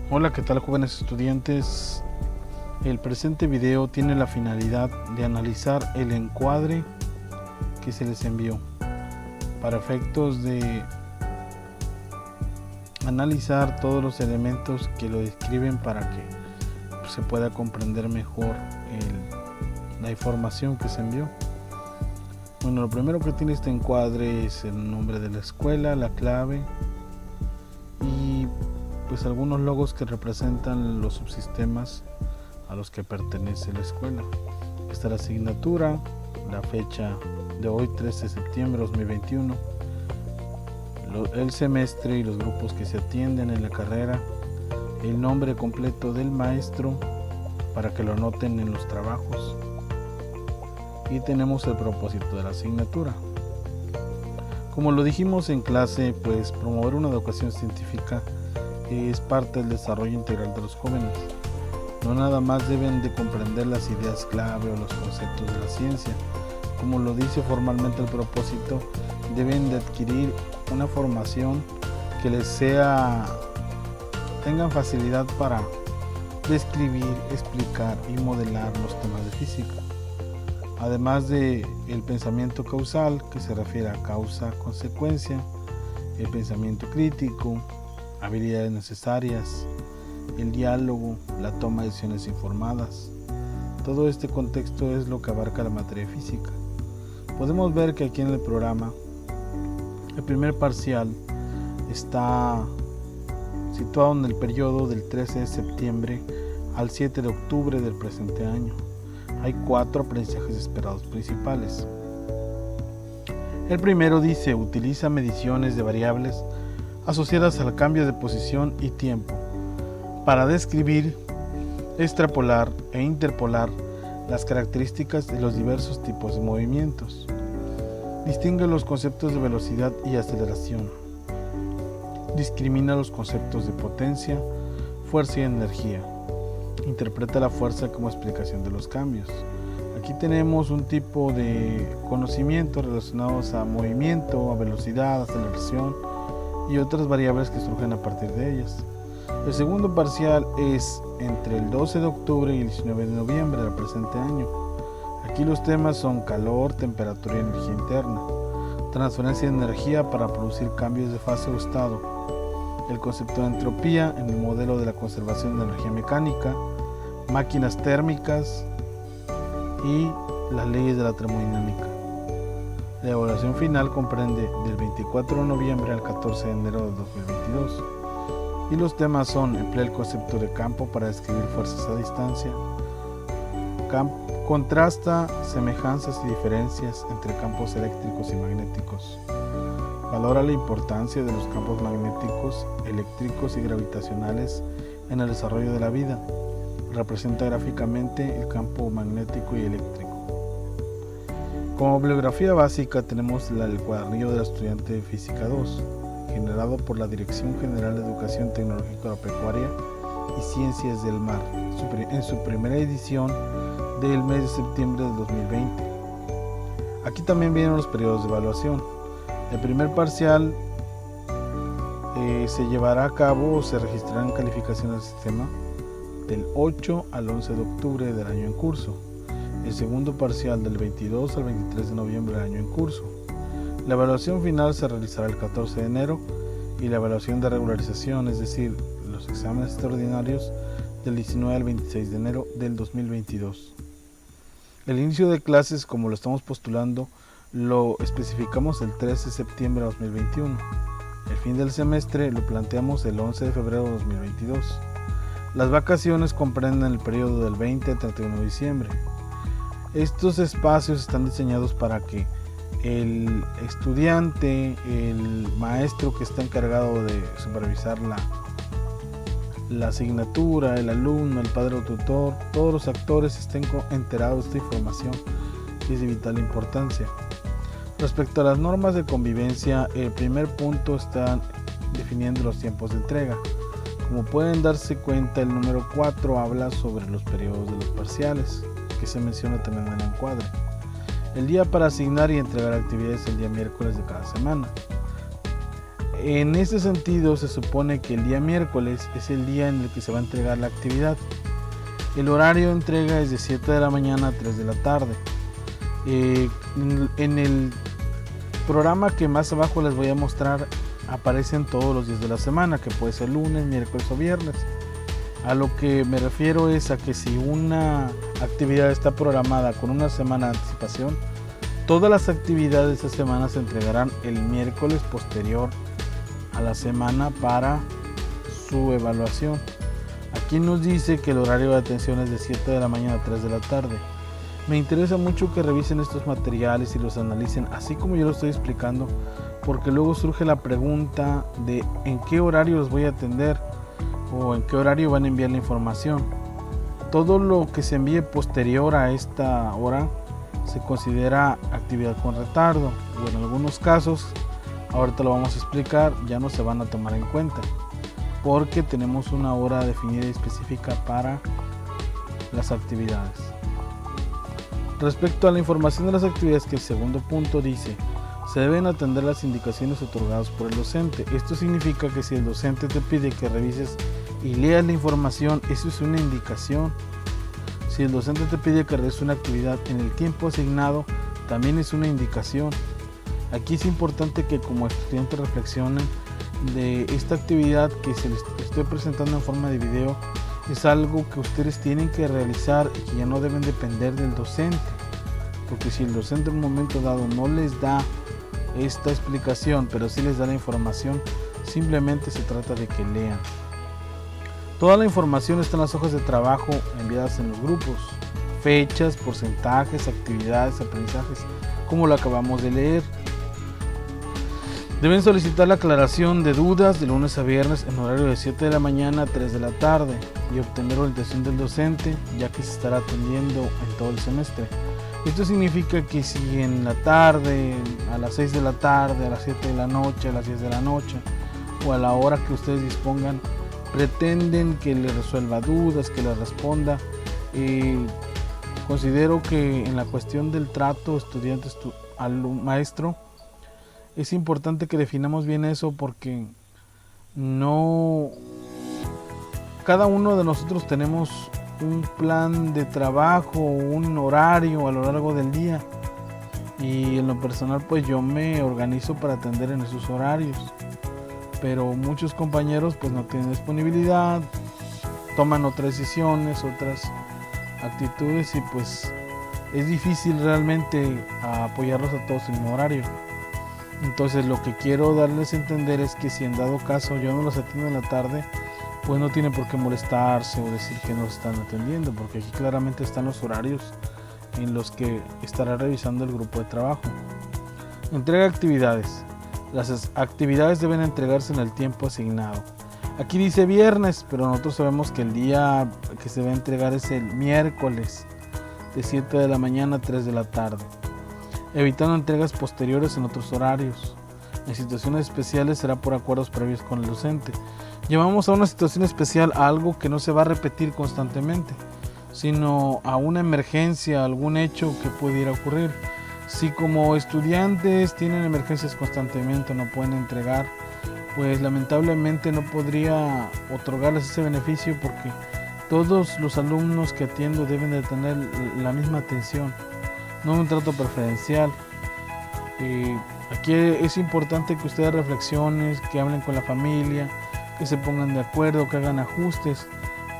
Hola, ¿qué tal, jóvenes estudiantes? El presente video tiene la finalidad de analizar el encuadre que se les envió para efectos de analizar todos los elementos que lo describen para que se pueda comprender mejor la información que se envió. Bueno, lo primero que tiene este encuadre es el nombre de la escuela, la clave y pues algunos logos que representan los subsistemas a los que pertenece la escuela. Está la asignatura, la fecha de hoy, 13 de septiembre de 2021, el semestre y los grupos que se atienden en la carrera, el nombre completo del maestro para que lo anoten en los trabajos, y tenemos el propósito de la asignatura. Como lo dijimos en clase, pues promover una educación científica es parte del desarrollo integral de los jóvenes. No nada más deben de comprender las ideas clave o los conceptos de la ciencia. Como lo dice formalmente el propósito, deben de adquirir una formación que les tengan facilidad para describir, explicar y modelar los temas de física. Además de el pensamiento causal, que se refiere a causa-consecuencia, el pensamiento crítico, habilidades necesarias, el diálogo, la toma de decisiones informadas. Todo este contexto es lo que abarca la materia de física. Podemos ver que aquí en el programa, el primer parcial está situado en el periodo del 13 de septiembre al 7 de octubre del presente año. Hay 4 aprendizajes esperados principales. El primero dice: utiliza mediciones de variables asociadas al cambio de posición y tiempo para describir, extrapolar e interpolar las características de los diversos tipos de movimientos. Distingue los conceptos de velocidad y aceleración. Discrimina los conceptos de potencia, fuerza y energía. Interpreta la fuerza como explicación de los cambios. Aquí tenemos un tipo de conocimientos relacionados a movimiento, a velocidad, aceleración y otras variables que surgen a partir de ellas. El segundo parcial es entre el 12 de octubre y el 19 de noviembre del presente año. Aquí los temas son calor, temperatura y energía interna, transferencia de energía para producir cambios de fase o estado, el concepto de entropía en el modelo de la conservación de energía mecánica, máquinas térmicas y las leyes de la termodinámica. La evaluación final comprende del 24 de noviembre al 14 de enero de 2022 y los temas son: emplea el concepto de campo para describir fuerzas a distancia, contrasta semejanzas y diferencias entre campos eléctricos y magnéticos, valora la importancia de los campos magnéticos, eléctricos y gravitacionales en el desarrollo de la vida, representa gráficamente el campo magnético y eléctrico. Como bibliografía básica tenemos el cuadernillo del estudiante de Física 2, generado por la Dirección General de Educación Tecnológica Agropecuaria y Ciencias del Mar, en su primera edición del mes de septiembre de 2020. Aquí también vienen los periodos de evaluación. El primer parcial se llevará a cabo o se registrarán calificaciones del sistema del 8 al 11 de octubre del año en curso. El segundo parcial del 22 al 23 de noviembre del año en curso. La evaluación final se realizará el 14 de enero y la evaluación de regularización, es decir, los exámenes extraordinarios, del 19 al 26 de enero del 2022. El inicio de clases, como lo estamos postulando, lo especificamos el 13 de septiembre de 2021. El fin del semestre lo planteamos el 11 de febrero de 2022. Las vacaciones comprenden el periodo del 20 al 31 de diciembre. Estos espacios están diseñados para que el estudiante, el maestro que está encargado de supervisar la asignatura, el alumno, el padre o tutor, todos los actores estén enterados de esta información que es de vital importancia. Respecto a las normas de convivencia, el primer punto está definiendo los tiempos de entrega. Como pueden darse cuenta, el número 4 habla sobre los periodos de los parciales, que se menciona también en el encuadre. El día para asignar y entregar actividades el día miércoles de cada semana. En este sentido, se supone que el día miércoles es el día en el que se va a entregar la actividad. El horario de entrega es de 7 de la mañana a 3 de la tarde. En el programa que más abajo les voy a mostrar aparecen todos los días de la semana, que puede ser lunes, miércoles o viernes. A lo que me refiero es a que si una actividad está programada con una semana de anticipación, todas las actividades de esa semana se entregarán el miércoles posterior a la semana para su evaluación. Aquí nos dice que el horario de atención es de 7 de la mañana a 3 de la tarde. Me interesa mucho que revisen estos materiales y los analicen así como yo lo estoy explicando, porque luego surge la pregunta de en qué horario los voy a atender o en qué horario van a enviar la información. Todo lo que se envíe posterior a esta hora se considera actividad con retardo, o en algunos casos, ahorita lo vamos a explicar, ya no se van a tomar en cuenta porque tenemos una hora definida y específica para las actividades. Respecto a la información de las actividades, que el segundo punto dice, se deben atender las indicaciones otorgadas por el docente. Esto significa que si el docente te pide que revises y leas la información, eso es una indicación. Si el docente te pide que realices una actividad en el tiempo asignado, también es una indicación. Aquí es importante que como estudiantes reflexionen de esta actividad que se les estoy presentando en forma de video. Es algo que ustedes tienen que realizar y que ya no deben depender del docente, porque si el docente en un momento dado no les da esta explicación, pero sí les da la información, simplemente se trata de que lean. Toda la información está en las hojas de trabajo enviadas en los grupos, fechas, porcentajes, actividades, aprendizajes, como lo acabamos de leer. Deben solicitar la aclaración de dudas de lunes a viernes en horario de 7 de la mañana a 3 de la tarde y obtener orientación del docente, ya que se estará atendiendo en todo el semestre. Esto significa que si en la tarde, a las 6 de la tarde, a las 7 de la noche, a las 10 de la noche o a la hora que ustedes dispongan, pretenden que les resuelva dudas, que les responda, considero que en la cuestión del trato estudiante-maestro, es importante que definamos bien eso, porque no cada uno de nosotros tenemos un plan de trabajo, un horario a lo largo del día, y en lo personal pues yo me organizo para atender en esos horarios, pero muchos compañeros pues no tienen disponibilidad, toman otras decisiones, otras actitudes, y pues es difícil realmente apoyarlos a todos en el horario. Entonces lo que quiero darles a entender es que si en dado caso yo no los atiendo en la tarde, pues no tienen por qué molestarse o decir que no están atendiendo, porque aquí claramente están los horarios en los que estará revisando el grupo de trabajo. Entrega de actividades. Las actividades deben entregarse en el tiempo asignado. Aquí dice viernes, pero nosotros sabemos que el día que se va a entregar es el miércoles, de 7 de la mañana a 3 de la tarde. Evitando entregas posteriores en otros horarios. En situaciones especiales será por acuerdos previos con el docente. Llamamos a una situación especial a algo que no se va a repetir constantemente, sino a una emergencia, algún hecho que pudiera ocurrir. Si como estudiantes tienen emergencias constantemente, no pueden entregar, pues lamentablemente no podría otorgarles ese beneficio, porque todos los alumnos que atiendo deben de tener la misma atención, no un trato preferencial. Aquí es importante que ustedes reflexionen, que hablen con la familia, que se pongan de acuerdo, que hagan ajustes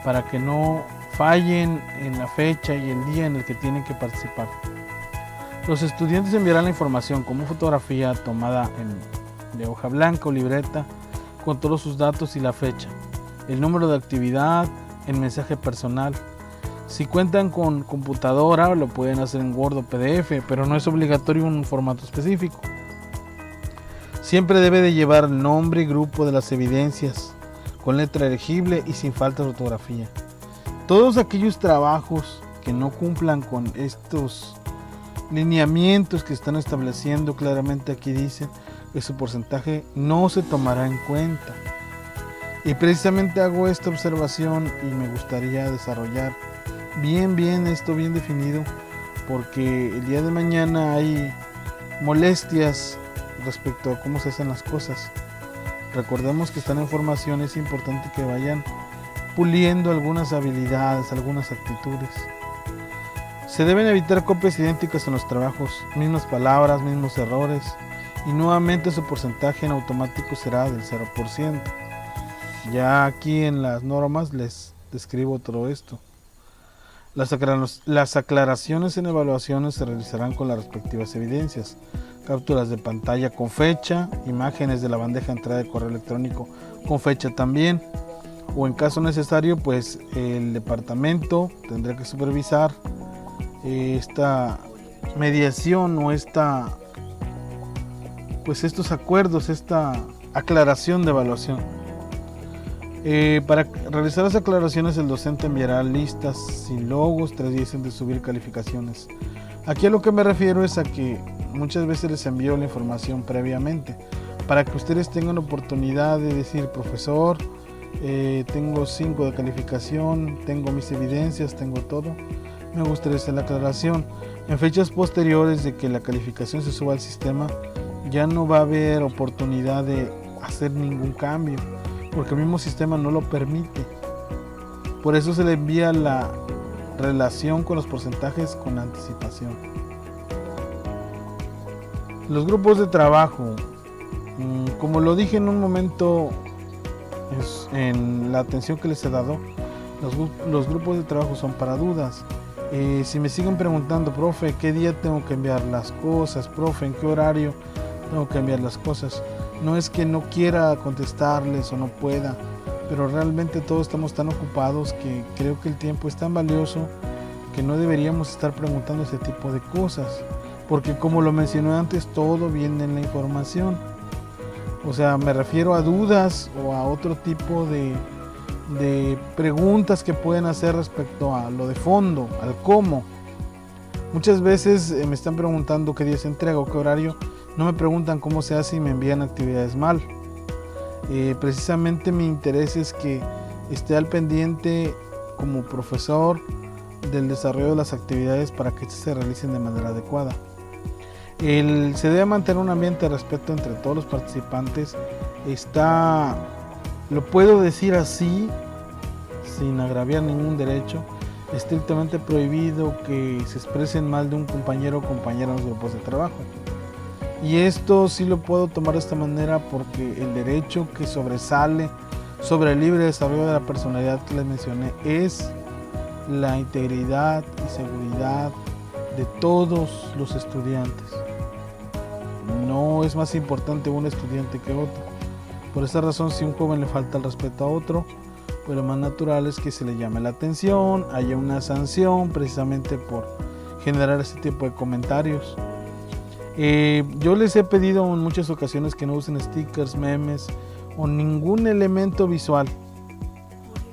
para que no fallen en la fecha y el día en el que tienen que participar. Los estudiantes enviarán la información como fotografía tomada de hoja blanca o libreta con todos sus datos y la fecha, el número de actividad, el mensaje personal. Si cuentan con computadora lo pueden hacer en Word o PDF, pero no es obligatorio un formato específico. Siempre debe de llevar el nombre y grupo de las evidencias con letra legible y sin falta de ortografía. Todos aquellos trabajos que no cumplan con estos lineamientos que están estableciendo claramente, aquí dicen que su porcentaje no se tomará en cuenta. Y precisamente hago esta observación y me gustaría desarrollar bien esto bien definido, porque el día de mañana hay molestias respecto a cómo se hacen las cosas. Recordemos que están en formación, es importante que vayan puliendo algunas habilidades, algunas actitudes. Se deben evitar copias idénticas en los trabajos, mismas palabras, mismos errores, y nuevamente su porcentaje en automático será del 0%. Ya aquí en las normas les describo todo esto. Las aclaraciones en evaluaciones se realizarán con las respectivas evidencias, capturas de pantalla con fecha, imágenes de la bandeja de entrada de correo electrónico con fecha también, o en caso necesario, pues el departamento tendrá que supervisar esta mediación o estos acuerdos, esta aclaración de evaluación. Para realizar las aclaraciones, el docente enviará listas sin logos 3 días antes de subir calificaciones. Aquí a lo que me refiero es a que muchas veces les envío la información previamente para que ustedes tengan oportunidad de decir: profesor, tengo 5 de calificación, tengo mis evidencias, tengo todo, me gustaría hacer la aclaración. En fechas posteriores de que la calificación se suba al sistema, ya no va a haber oportunidad de hacer ningún cambio, porque el mismo sistema no lo permite. Por eso se le envía la relación con los porcentajes con anticipación. Los grupos de trabajo, como lo dije en un momento en la atención que les he dado, los grupos de trabajo son para dudas. Si me siguen preguntando: profe, ¿qué día tengo que enviar las cosas? Profe, ¿en qué horario tengo que enviar las cosas? No es que no quiera contestarles o no pueda, pero realmente todos estamos tan ocupados que creo que el tiempo es tan valioso que no deberíamos estar preguntando ese tipo de cosas, porque como lo mencioné antes, todo viene en la información. O sea, me refiero a dudas o a otro tipo de preguntas que pueden hacer respecto a lo de fondo, al cómo. Muchas veces me están preguntando qué día se entrega o qué horario. No me preguntan cómo se hace y me envían actividades mal. Precisamente mi interés es que esté al pendiente como profesor del desarrollo de las actividades para que se realicen de manera adecuada. Se debe mantener un ambiente de respeto entre todos los participantes. Lo puedo decir así, sin agraviar ningún derecho, estrictamente prohibido que se expresen mal de un compañero o compañera en los grupos de trabajo. Y esto sí lo puedo tomar de esta manera porque el derecho que sobresale sobre el libre desarrollo de la personalidad que les mencioné es la integridad y seguridad de todos los estudiantes. No es más importante un estudiante que otro. Por esa razón, si a un joven le falta el respeto a otro, pues lo más natural es que se le llame la atención, haya una sanción precisamente por generar este tipo de comentarios. Yo les he pedido en muchas ocasiones que no usen stickers, memes o ningún elemento visual,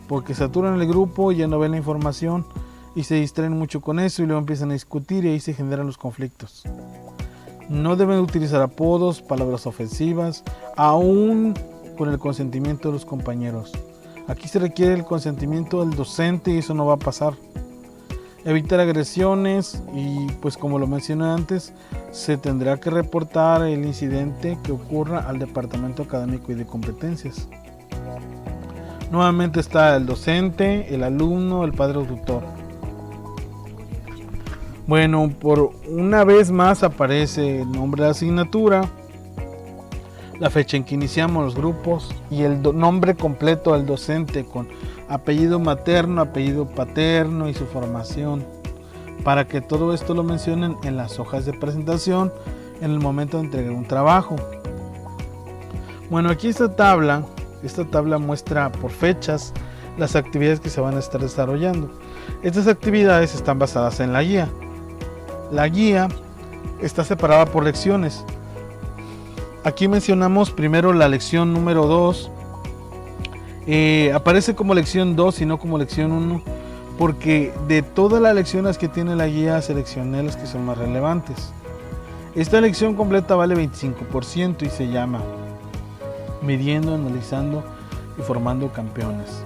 porque saturan el grupo y ya no ven la información y se distraen mucho con eso y luego empiezan a discutir y ahí se generan los conflictos. No deben utilizar apodos, palabras ofensivas, aún con el consentimiento de los compañeros. Aquí se requiere el consentimiento del docente y eso no va a pasar. Evitar agresiones y, pues como lo mencioné antes, se tendrá que reportar el incidente que ocurra al departamento académico y de competencias. Nuevamente está el docente, el alumno, el padre o tutor. Bueno, por una vez más aparece el nombre de la asignatura, la fecha en que iniciamos los grupos y el nombre completo del docente con apellido materno, apellido paterno y su formación, para que todo esto lo mencionen en las hojas de presentación en el momento de entregar un trabajo. Bueno, aquí esta tabla muestra por fechas las actividades que se van a estar desarrollando. Estas actividades están basadas en la guía. La guía está separada por lecciones. Aquí mencionamos primero la lección número 2. Aparece como lección 2 y no como lección 1, porque de todas las lecciones que tiene la guía seleccioné las que son más relevantes. Esta lección completa vale 25% y se llama Midiendo, Analizando y Formando Campeones.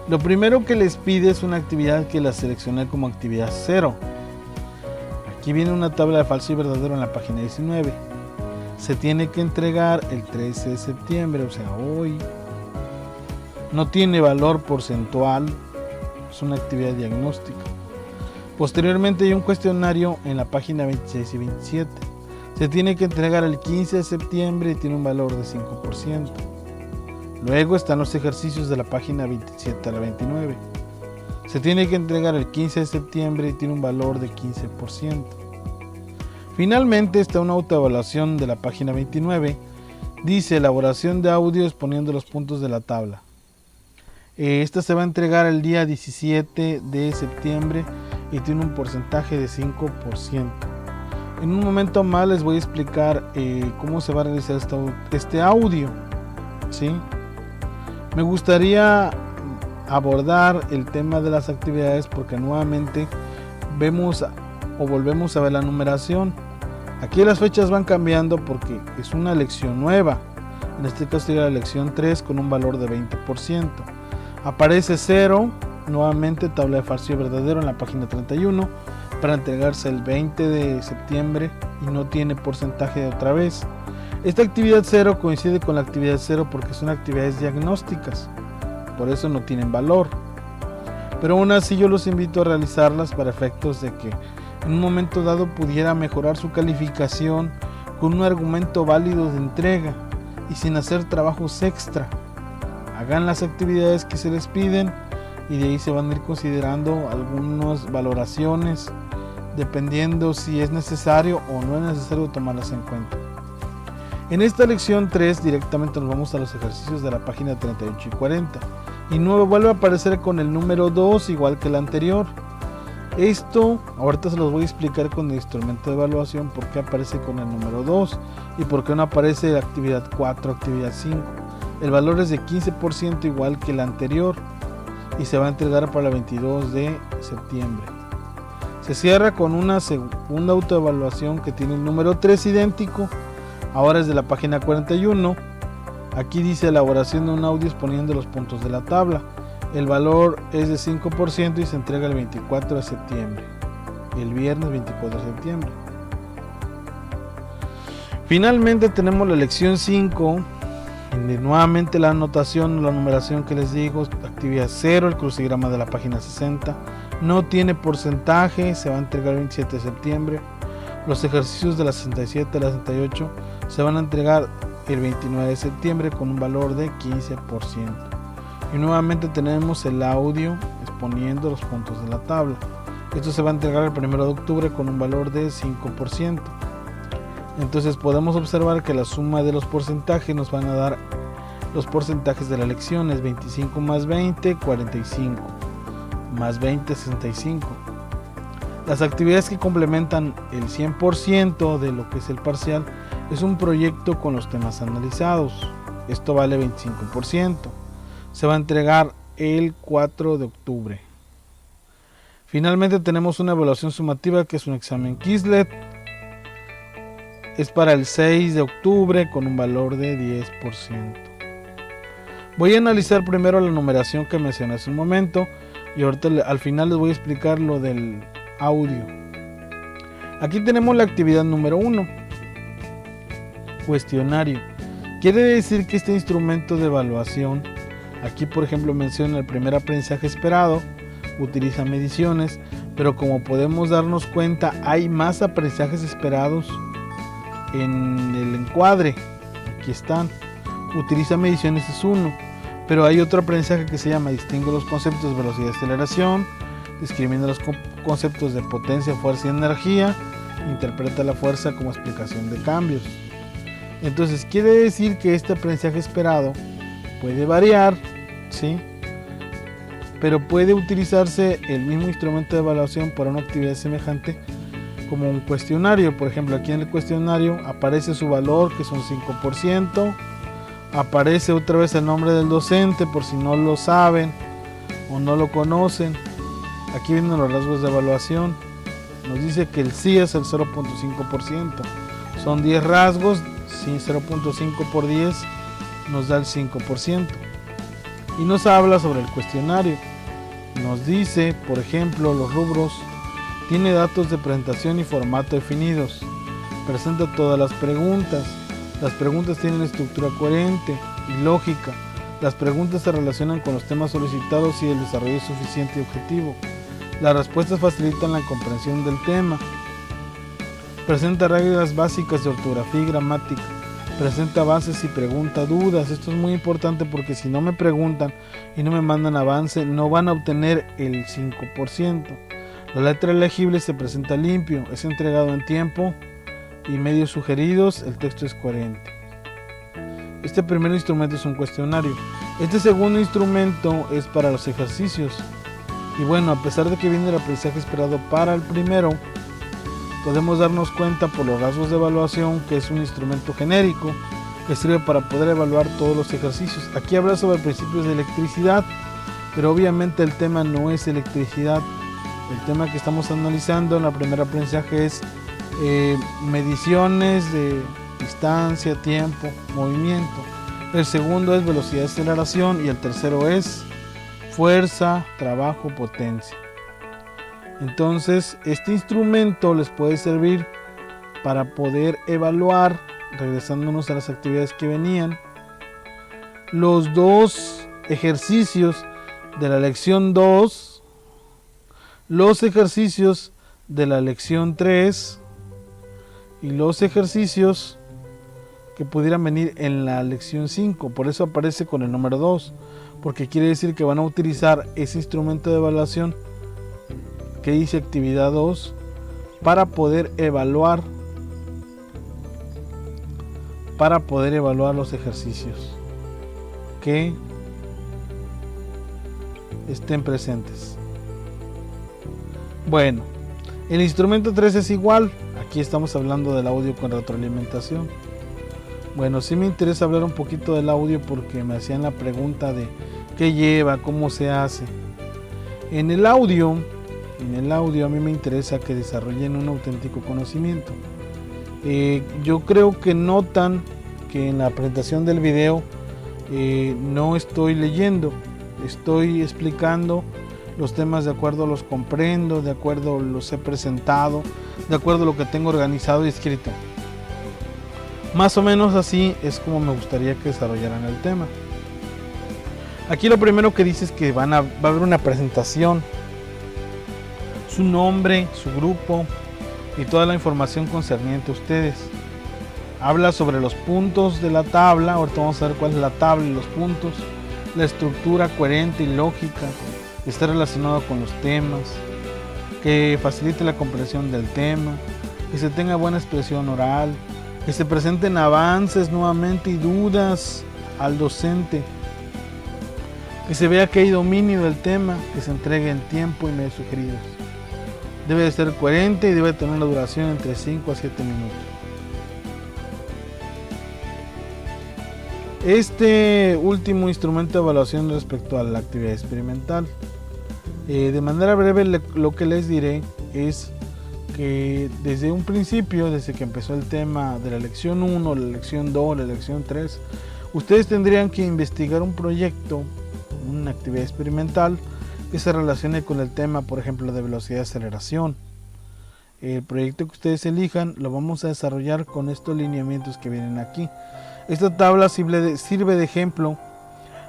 Lo primero que les pide es una actividad que la seleccioné como actividad 0. Aquí viene una tabla de falso y verdadero en la página 19. se tiene que entregar el 13 de septiembre, o sea, hoy. No tiene valor porcentual, es una actividad diagnóstica. Posteriormente hay un cuestionario en la página 26 y 27. Se tiene que entregar el 15 de septiembre y tiene un valor de 5%. Luego están los ejercicios de la página 27 a la 29. Se tiene que entregar el 15 de septiembre y tiene un valor de 15%. Finalmente está una autoevaluación de la página 29. Dice elaboración de audios poniendo los puntos de la tabla. Esta se va a entregar el día 17 de septiembre y tiene un porcentaje de 5%. En un momento más les voy a explicar cómo se va a realizar este audio, ¿sí? Me gustaría abordar el tema de las actividades porque nuevamente volvemos a ver la numeración. Aquí las fechas van cambiando porque es una lección nueva. En este caso sería la lección 3 con un valor de 20%. Aparece 0, nuevamente tabla de falso y verdadero en la página 31 para entregarse el 20 de septiembre y no tiene porcentaje de otra vez. Esta actividad 0 coincide con la actividad 0 porque son actividades diagnósticas, por eso no tienen valor. Pero aún así yo los invito a realizarlas para efectos de que en un momento dado pudiera mejorar su calificación con un argumento válido de entrega y sin hacer trabajos extra. Hagan las actividades que se les piden y de ahí se van a ir considerando algunas valoraciones dependiendo si es necesario o no es necesario tomarlas en cuenta. En esta lección 3 directamente nos vamos a los ejercicios de la página 38 y 40 y no vuelve a aparecer con el número 2 igual que el anterior. Esto ahorita se los voy a explicar con el instrumento de evaluación por qué aparece con el número 2 y por qué no aparece actividad 4, actividad 5. El valor es de 15% igual que el anterior y se va a entregar para el 22 de septiembre. Se cierra con una segunda autoevaluación que tiene el número 3 idéntico. Ahora es de la página 41. Aquí dice elaboración de un audio exponiendo los puntos de la tabla. El valor es de 5% y se entrega el 24 de septiembre. El viernes 24 de septiembre. Finalmente tenemos la lección 5. Nuevamente la anotación, la numeración que les digo, actividad 0, el crucigrama de la página 60. No tiene porcentaje, se va a entregar el 27 de septiembre. Los ejercicios de la 67 a la 68 se van a entregar el 29 de septiembre con un valor de 15%. Y nuevamente tenemos el audio exponiendo los puntos de la tabla. Esto se va a entregar el 1 de octubre con un valor de 5%. Entonces podemos observar que la suma de los porcentajes nos van a dar los porcentajes de la lección. Es 25 más 20, 45, más 20, 65. Las actividades que complementan el 100% de lo que es el parcial es un proyecto con los temas analizados. Esto vale 25%. Se va a entregar el 4 de octubre. Finalmente tenemos una evaluación sumativa que es un examen Quizlet. Es para el 6 de octubre con un valor de 10%. Voy a analizar primero la numeración que mencioné hace un momento y ahorita al final les voy a explicar lo del audio. Aquí tenemos la actividad número 1. Cuestionario. Quiere decir que este instrumento de evaluación, aquí por ejemplo menciona el primer aprendizaje esperado, utiliza mediciones, pero como podemos darnos cuenta hay más aprendizajes esperados en el encuadre. Aquí están. Utiliza mediciones es uno, pero hay otro aprendizaje que se llama distingue los conceptos de velocidad y aceleración, discrimina los conceptos de potencia, fuerza y energía, interpreta la fuerza como explicación de cambios. Entonces quiere decir que este aprendizaje esperado puede variar, ¿sí? Pero puede utilizarse el mismo instrumento de evaluación para una actividad semejante como un cuestionario. Por ejemplo, aquí en el cuestionario aparece su valor, que son 5%. Aparece otra vez el nombre del docente por si no lo saben o no lo conocen. Aquí vienen los rasgos de evaluación. Nos dice que el sí es el 0.5%. Son 10 rasgos, sí, 0.5 por 10 nos da el 5%. Y nos habla sobre el cuestionario. Nos dice, por ejemplo, los rubros. Tiene datos de presentación y formato definidos. Presenta todas las preguntas. Las preguntas tienen estructura coherente y lógica. Las preguntas se relacionan con los temas solicitados y el desarrollo es suficiente y objetivo. Las respuestas facilitan la comprensión del tema. Presenta reglas básicas de ortografía y gramática. Presenta bases y pregunta dudas. Esto es muy importante porque si no me preguntan y no me mandan avance, no van a obtener el 5%. La letra legible se presenta limpio, es entregado en tiempo y medios sugeridos, el texto es coherente. Este primer instrumento es un cuestionario. Este segundo instrumento es para los ejercicios. Y bueno, a pesar de que viene el aprendizaje esperado para el primero, podemos darnos cuenta por los rasgos de evaluación que es un instrumento genérico que sirve para poder evaluar todos los ejercicios. Aquí habla sobre principios de electricidad, pero obviamente el tema no es electricidad. El tema que estamos analizando en el primer aprendizaje es mediciones de distancia, tiempo, movimiento. El segundo es velocidad de aceleración y el tercero es fuerza, trabajo, potencia. Entonces, este instrumento les puede servir para poder evaluar, regresándonos a las actividades que venían, los dos ejercicios de la lección 2, los ejercicios de la lección 3 y los ejercicios que pudieran venir en la lección 5. Por eso aparece con el número 2, porque quiere decir que van a utilizar ese instrumento de evaluación que dice actividad 2 para poder evaluar los ejercicios que estén presentes. Bueno, el instrumento 3 es igual. Aquí estamos hablando del audio con retroalimentación. Bueno, sí me interesa hablar un poquito del audio porque me hacían la pregunta de qué lleva, cómo se hace. En el audio a mí me interesa que desarrollen un auténtico conocimiento. Yo creo que notan que en la presentación del video no estoy leyendo, estoy explicando los temas de acuerdo a los comprendo, de acuerdo a los he presentado, de acuerdo a lo que tengo organizado y escrito. Más o menos así es como me gustaría que desarrollaran el tema. Aquí lo primero que dice es que va a haber una presentación, su nombre, su grupo y toda la información concerniente a ustedes. Habla sobre los puntos de la tabla. Ahorita vamos a ver cuál es la tabla y los puntos. La estructura coherente y lógica está relacionado con los temas, que facilite la comprensión del tema, que se tenga buena expresión oral, que se presenten avances nuevamente y dudas al docente, que se vea que hay dominio del tema, que se entregue en tiempo y medios sugeridos. Debe de ser coherente y debe tener una duración entre 5 a 7 minutos. Este último instrumento de evaluación respecto a la actividad experimental, de manera breve lo que les diré es que desde un principio, desde que empezó el tema de la lección 1, la lección 2, la lección 3, ustedes tendrían que investigar un proyecto, una actividad experimental que se relacione con el tema, por ejemplo, de velocidad de aceleración. El proyecto que ustedes elijan lo vamos a desarrollar con estos lineamientos que vienen aquí. Esta tabla sirve de ejemplo.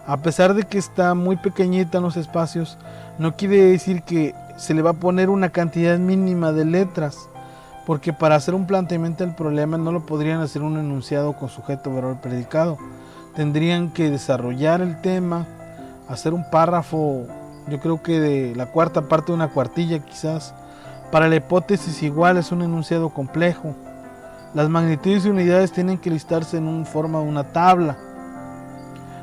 A pesar de que está muy pequeñita en los espacios, no quiere decir que se le va a poner una cantidad mínima de letras, porque para hacer un planteamiento del problema no lo podrían hacer un enunciado con sujeto, verbo, predicado. Tendrían que desarrollar el tema, hacer un párrafo, yo creo que de la cuarta parte de una cuartilla quizás. Para la hipótesis igual es un enunciado complejo. Las magnitudes y unidades tienen que listarse en forma de una tabla.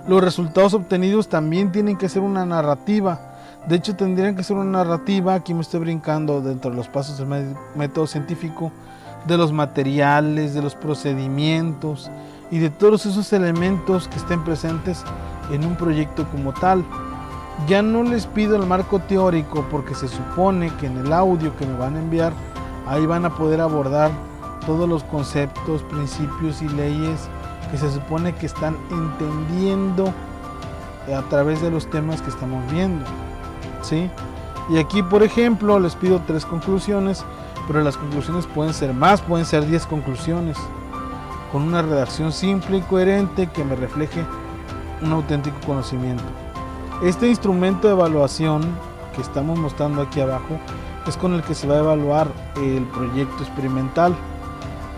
Los resultados obtenidos también tienen que ser una narrativa. De hecho, tendrían que ser una narrativa, aquí me estoy brincando dentro de los pasos del método científico, de los materiales, de los procedimientos y de todos esos elementos que estén presentes en un proyecto como tal. Ya no les pido el marco teórico porque se supone que en el audio que me van a enviar, ahí van a poder abordar todos los conceptos, principios y leyes que se supone que están entendiendo a través de los temas que estamos viendo, ¿sí? Y aquí, por ejemplo, les pido 3 conclusiones, pero las conclusiones pueden ser más, pueden ser 10 conclusiones. con una redacción simple y coherente que me refleje un auténtico conocimiento. Este instrumento de evaluación que estamos mostrando aquí abajo es con el que se va a evaluar el proyecto experimental.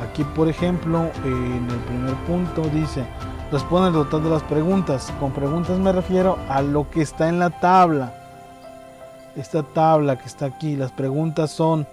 Aquí, por ejemplo, en el primer punto dice: responde el total de las preguntas. Con preguntas me refiero a lo que está en la tabla. Esta tabla que está aquí, las preguntas son: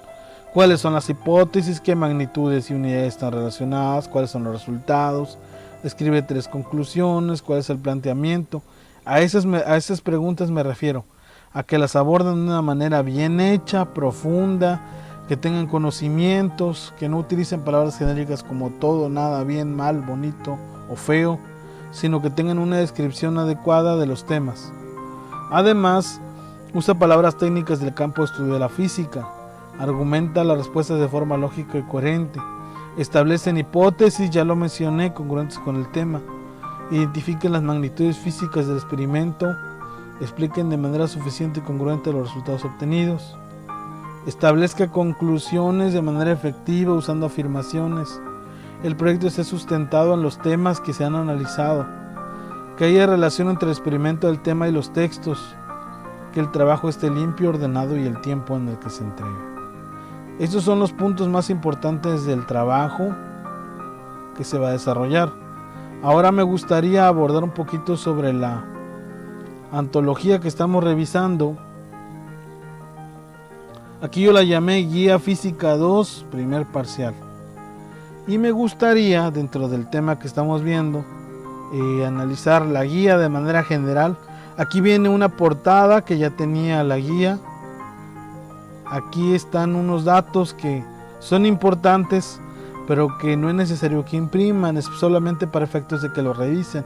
¿cuáles son las hipótesis? ¿Qué magnitudes y unidades están relacionadas? ¿Cuáles son los resultados? Escribe 3 conclusiones. ¿Cuál es el planteamiento? A esas preguntas me refiero, a que las aborden de una manera bien hecha, profunda, que tengan conocimientos, que no utilicen palabras genéricas como todo, nada, bien, mal, bonito o feo, sino que tengan una descripción adecuada de los temas. Además, usa palabras técnicas del campo de estudio de la física, argumenta las respuestas de forma lógica y coherente, establecen hipótesis, ya lo mencioné, congruentes con el tema, identifiquen las magnitudes físicas del experimento, expliquen de manera suficiente y congruente los resultados obtenidos, establezca conclusiones de manera efectiva usando afirmaciones, el proyecto esté sustentado en los temas que se han analizado, que haya relación entre el experimento del tema y los textos, que el trabajo esté limpio, ordenado y el tiempo en el que se entrega. Estos son los puntos más importantes del trabajo que se va a desarrollar. Ahora me gustaría abordar un poquito sobre la antología que estamos revisando. Aquí yo la llamé Guía Física 2, primer parcial. Y me gustaría, dentro del tema que estamos viendo, analizar la guía de manera general. Aquí viene una portada que ya tenía la guía. Aquí están unos datos que son importantes, pero que no es necesario que impriman, es solamente para efectos de que lo revisen,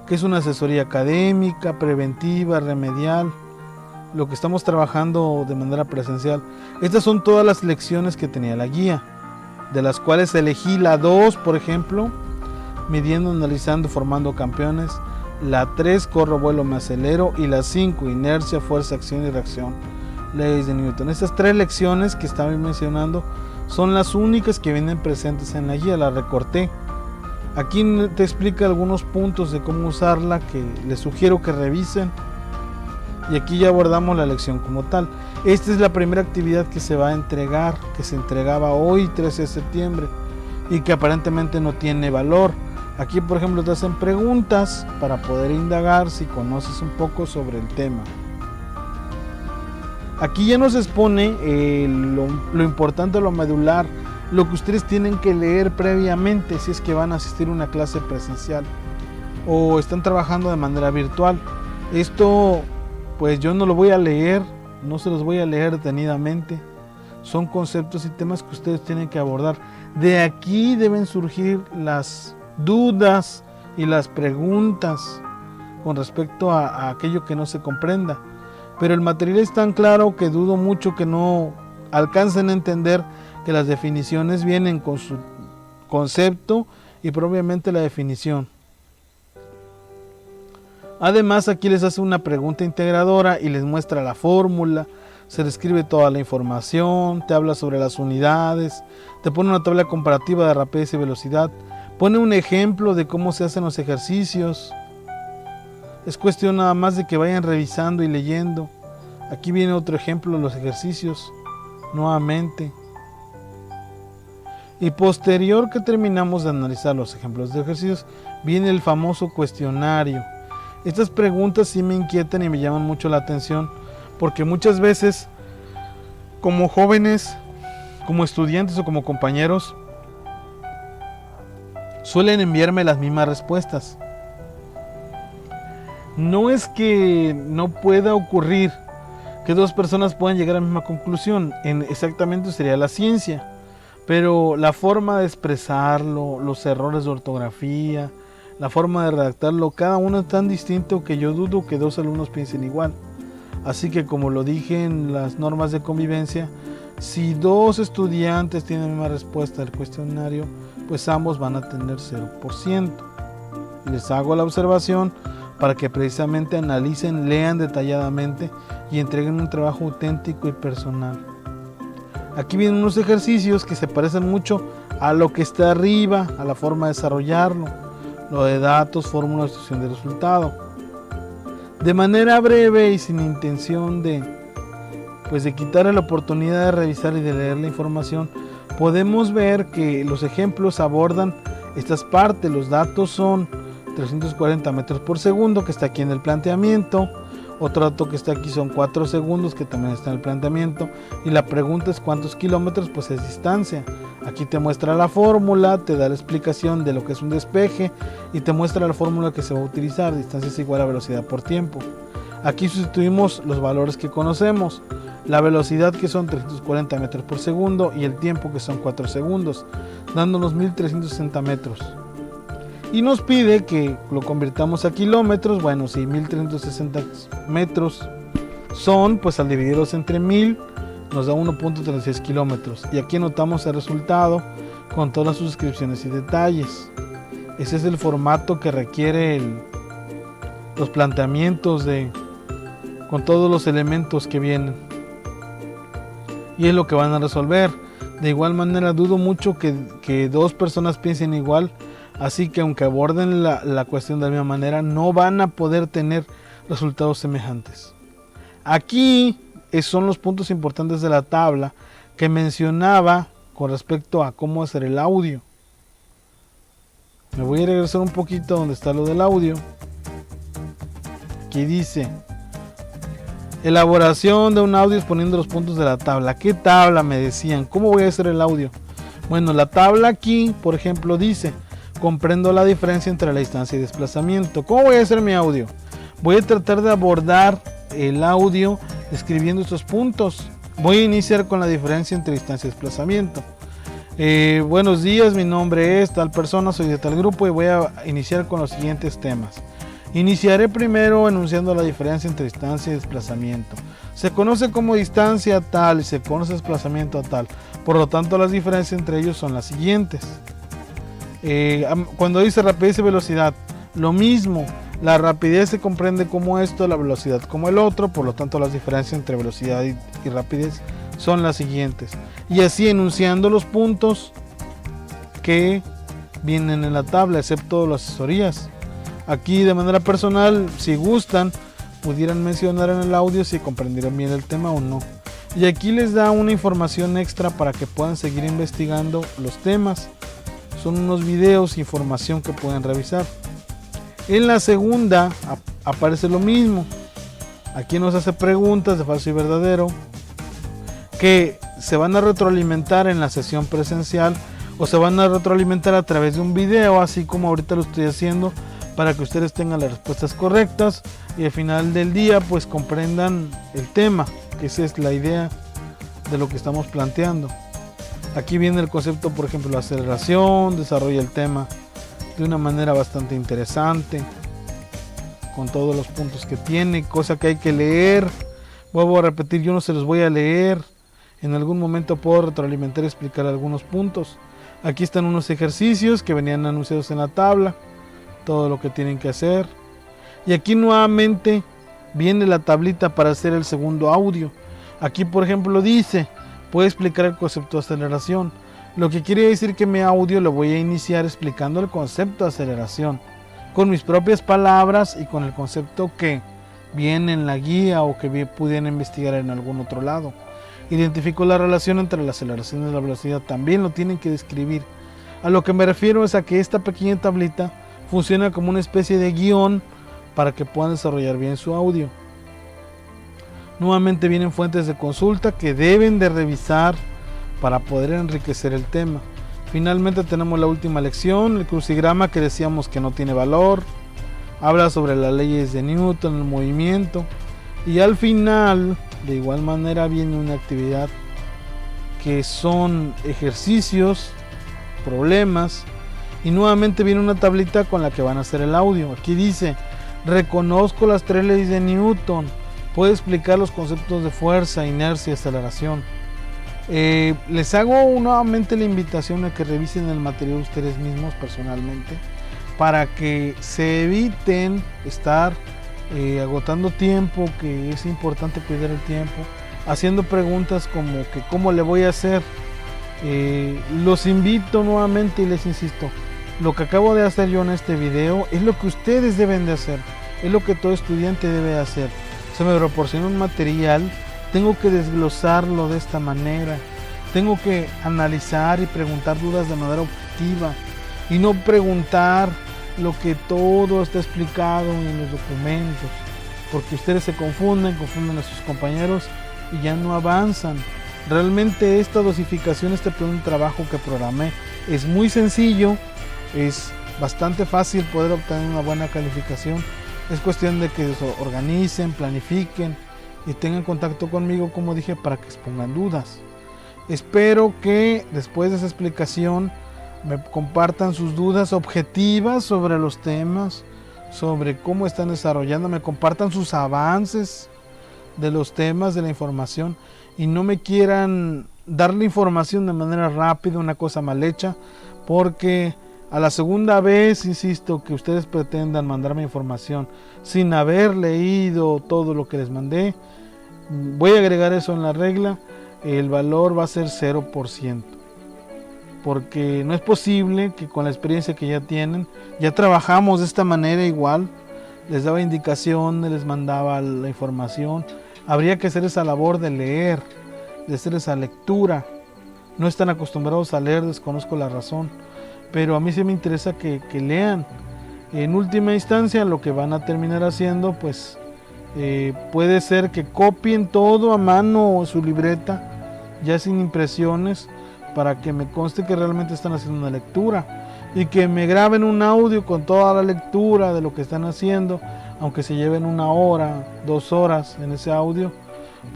que es una asesoría académica, preventiva, remedial, lo que estamos trabajando de manera presencial. Estas son todas las lecciones que tenía la guía, de las cuales elegí la 2, por ejemplo, midiendo, analizando, formando campeones, la 3, corro, vuelo, me acelero, y la 5, inercia, fuerza, acción y reacción, leyes de Newton. Estas 3 lecciones que estaba mencionando son las únicas que vienen presentes en la guía, la recorté. Aquí te explica algunos puntos de cómo usarla que les sugiero que revisen, y aquí ya abordamos la lección como tal. Esta es la primera actividad que se va a entregar, que se entregaba hoy 13 de septiembre y que aparentemente no tiene valor. Aquí, por ejemplo, te hacen preguntas para poder indagar si conoces un poco sobre el tema. Aquí ya nos expone lo importante, lo medular, lo que ustedes tienen que leer previamente si es que van a asistir a una clase presencial o están trabajando de manera virtual. Esto pues yo no lo voy a leer, no se los voy a leer detenidamente. Son conceptos y temas que ustedes tienen que abordar. De aquí deben surgir las dudas y las preguntas con respecto a aquello que no se comprenda. Pero el material es tan claro que dudo mucho que no alcancen a entender que las definiciones vienen con su concepto y propiamente la definición. Además, aquí les hace una pregunta integradora y les muestra la fórmula, se describe toda la información, te habla sobre las unidades, te pone una tabla comparativa de rapidez y velocidad, pone un ejemplo de cómo se hacen los ejercicios. Es cuestión nada más de que vayan revisando y leyendo. Aquí viene otro ejemplo de los ejercicios, nuevamente. Y posterior que terminamos de analizar los ejemplos de ejercicios, viene el famoso cuestionario. Estas preguntas sí me inquietan y me llaman mucho la atención, porque muchas veces, como jóvenes, como estudiantes o como compañeros, suelen enviarme las mismas respuestas. No es que no pueda ocurrir que dos personas puedan llegar a la misma conclusión, exactamente sería la ciencia, pero la forma de expresarlo, los errores de ortografía, la forma de redactarlo, cada uno es tan distinto que yo dudo que dos alumnos piensen igual. Así que, como lo dije en las normas de convivencia, si dos estudiantes tienen la misma respuesta del cuestionario, pues ambos van a tener 0%. Les hago la observación para que precisamente analicen, lean detalladamente y entreguen un trabajo auténtico y personal. Aquí vienen unos ejercicios que se parecen mucho a lo que está arriba, a la forma de desarrollarlo, lo de datos, fórmula, obtención de resultado. De manera breve y sin intención de quitarle la oportunidad de revisar y de leer la información, podemos ver que los ejemplos abordan estas partes. Los datos son 340 metros por segundo, que está aquí en el planteamiento. Otro dato que está aquí son 4 segundos, que también está en el planteamiento. Y la pregunta es cuántos kilómetros, pues es distancia. Aquí te muestra la fórmula, te da la explicación de lo que es un despeje y te muestra la fórmula que se va a utilizar. Distancia es igual a velocidad por tiempo. Aquí sustituimos los valores que conocemos. La velocidad, que son 340 metros por segundo, y el tiempo, que son 4 segundos, dándonos 1360 metros. Y nos pide que lo convirtamos a kilómetros. Bueno, si 1360 metros son, pues al dividirlos entre 1000 nos da 1.36 kilómetros. Y aquí anotamos el resultado con todas sus descripciones y detalles. Ese es el formato que requiere los planteamientos con todos los elementos que vienen. Y es lo que van a resolver. De igual manera, dudo mucho que dos personas piensen igual. Así que aunque aborden la cuestión de la misma manera, no van a poder tener resultados semejantes. Aquí son los puntos importantes de la tabla que mencionaba con respecto a cómo hacer el audio. Me voy a regresar un poquito donde está lo del audio. Aquí dice: elaboración de un audio exponiendo los puntos de la tabla. ¿Qué tabla? Me decían. ¿Cómo voy a hacer el audio? Bueno, la tabla aquí, por ejemplo, dice: comprendo la diferencia entre la distancia y desplazamiento. ¿Cómo voy a hacer mi audio? Voy a tratar de abordar el audio escribiendo estos puntos. Voy a iniciar con la diferencia entre distancia y desplazamiento. Buenos días, mi nombre es tal persona, soy de tal grupo y voy a iniciar con los siguientes temas. Iniciaré primero enunciando la diferencia entre distancia y desplazamiento. Se conoce como distancia tal y se conoce desplazamiento tal. Por lo tanto, las diferencias entre ellos son las siguientes. Cuando dice rapidez y velocidad, lo mismo. La rapidez se comprende como esto, la velocidad como el otro. Por lo tanto, las diferencias entre velocidad y rapidez son las siguientes. Y así enunciando los puntos que vienen en la tabla, excepto las asesorías. Aquí de manera personal, si gustan, pudieran mencionar en el audio si comprendieron bien el tema o no. Y aquí les da una información extra para que puedan seguir investigando los temas. Son unos videos, información que pueden revisar. En la segunda aparece lo mismo. Aquí nos hace preguntas de falso y verdadero que se van a retroalimentar en la sesión presencial o se van a retroalimentar a través de un video, así como ahorita lo estoy haciendo, para que ustedes tengan las respuestas correctas y al final del día pues comprendan el tema, que esa es la idea de lo que estamos planteando. Aquí viene el concepto, por ejemplo, la aceleración, desarrolla el tema de una manera bastante interesante, con todos los puntos que tiene, cosa que hay que leer. Vuelvo a repetir, yo no se los voy a leer, en algún momento puedo retroalimentar y explicar algunos puntos. Aquí están unos ejercicios que venían anunciados en la tabla, todo lo que tienen que hacer. Y aquí nuevamente viene la tablita para hacer el segundo audio. Aquí, por ejemplo, dice: puede explicar el concepto de aceleración. Lo que quiere decir que mi audio lo voy a iniciar explicando el concepto de aceleración con mis propias palabras y con el concepto que viene en la guía o que pudieran investigar en algún otro lado. Identifico la relación entre la aceleración y la velocidad, también lo tienen que describir. A lo que me refiero es a que esta pequeña tablita funciona como una especie de guión para que puedan desarrollar bien su audio. Nuevamente vienen fuentes de consulta que deben de revisar para poder enriquecer el tema. Finalmente tenemos la última lección, el crucigrama, que decíamos que no tiene valor. Habla sobre las leyes de Newton, el movimiento. Y al final, de igual manera, viene una actividad que son ejercicios, problemas. Y nuevamente viene una tablita con la que van a hacer el audio. Aquí dice: reconozco las 3 leyes de Newton. Puede explicar los conceptos de fuerza, inercia y aceleración. Les hago nuevamente la invitación a que revisen el material ustedes mismos personalmente, para que se eviten estar agotando tiempo, que es importante cuidar el tiempo, haciendo preguntas como que cómo le voy a hacer. Los invito nuevamente y les insisto, lo que acabo de hacer yo en este video es lo que ustedes deben de hacer, es lo que todo estudiante debe hacer. Se me proporciona un material, tengo que desglosarlo de esta manera, tengo que analizar y preguntar dudas de manera objetiva y no preguntar lo que todo está explicado en los documentos, porque ustedes se confunden a sus compañeros y ya no avanzan. Realmente esta dosificación, este plan de trabajo que programé es muy sencillo, es bastante fácil poder obtener una buena calificación. Es cuestión de que se organicen, planifiquen y tengan contacto conmigo, como dije, para que expongan dudas. Espero que después de esa explicación me compartan sus dudas objetivas sobre los temas, sobre cómo están desarrollando, me compartan sus avances de los temas, de la información, y no me quieran dar la información de manera rápida, una cosa mal hecha, porque a la segunda vez, insisto, que ustedes pretendan mandarme información sin haber leído todo lo que les mandé, voy a agregar eso en la regla, el valor va a ser 0%. Porque no es posible que con la experiencia que ya tienen, ya trabajamos de esta manera igual, les daba indicaciones, les mandaba la información, habría que hacer esa labor de leer, de hacer esa lectura. No están acostumbrados a leer, desconozco la razón, pero a mí sí me interesa que lean. En última instancia, lo que van a terminar haciendo, pues puede ser que copien todo a mano o su libreta, ya sin impresiones, para que me conste que realmente están haciendo una lectura y que me graben un audio con toda la lectura de lo que están haciendo, aunque se lleven 1 hora, 2 horas en ese audio,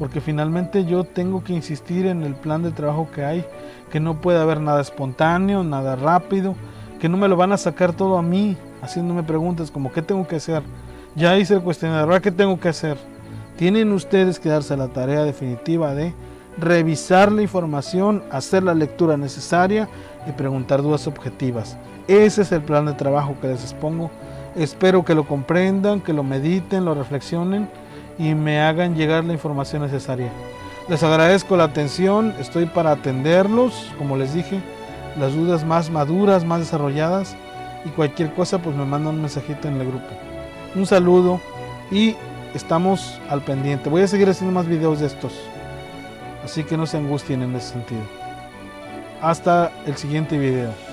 porque finalmente yo tengo que insistir en el plan de trabajo que hay, que no puede haber nada espontáneo, nada rápido, que no me lo van a sacar todo a mí, haciéndome preguntas como ¿qué tengo que hacer? Ya hice el cuestionario, ¿ahora qué tengo que hacer? Tienen ustedes que darse la tarea definitiva de revisar la información, hacer la lectura necesaria y preguntar dudas objetivas. Ese es el plan de trabajo que les expongo. Espero que lo comprendan, que lo mediten, lo reflexionen y me hagan llegar la información necesaria. Les agradezco la atención, estoy para atenderlos, como les dije, las dudas más maduras, más desarrolladas, y cualquier cosa pues me mandan un mensajito en el grupo. Un saludo y estamos al pendiente. Voy a seguir haciendo más videos de estos, así que no se angustien en ese sentido. Hasta el siguiente video.